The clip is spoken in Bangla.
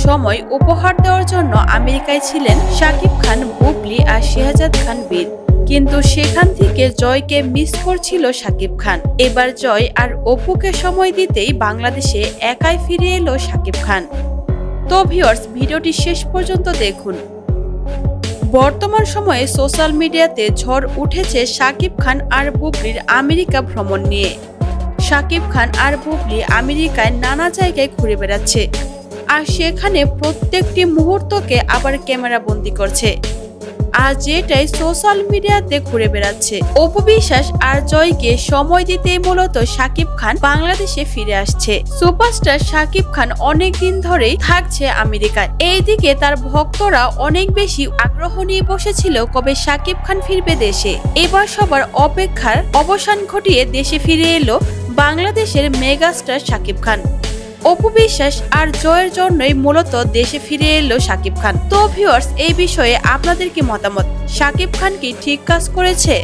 সময় উপহার দেওয়ার জন্য আমেরিকায় ছিলেন শাকিব খান, বুবলি আর শেহজাদ খান বীর। কিন্তু সেখান থেকে জয়কে মিস করছিল শাকিব খান। এবার জয় আর অপুকে সময় দিতেই বাংলাদেশে একাই ফিরে এলো শাকিব খান। তো ভিউয়ার্স, ভিডিওটি শেষ পর্যন্ত দেখুন। বর্তমান সময়ে সোশ্যাল মিডিয়াতে ঝড় উঠেছে শাকিব খান আর বুবলির আমেরিকা ভ্রমণ নিয়ে। শাকিব খান আর বুবলি আমেরিকায় নানা জায়গায় ঘুরে বেড়াচ্ছে, আর সেখানে প্রত্যেকটি মুহূর্তকে আবার ক্যামেরা বন্দি করছে, আর যেটাই সোশ্যাল মিডিয়াতে ঘুরে বেড়াচ্ছে। অপু বিশ্বাস আর জয়কে সময় দিতেই মূলত শাকিব খান বাংলাদেশে ফিরে আসছে। সুপারস্টার শাকিব খান অনেক দিন ধরেই থাকছে আমেরিকায়। এইদিকে তার ভক্তরা অনেক বেশি আগ্রহ নিয়ে বসেছিল কবে শাকিব খান ফিরবে দেশে। এবার সবার অপেক্ষার অবসান ঘটিয়ে দেশে ফিরে এলো বাংলাদেশের মেগাস্টার শাকিব খান। অপু বিশ্বাস আর জয়ের জন্যই মূলত দেশে ফিরে এলো শাকিব খান। তো ভিউয়ার্স, এই বিষয়ে আপনাদের কি মতামত? শাকিব খান কি ঠিক কাজ করেছে?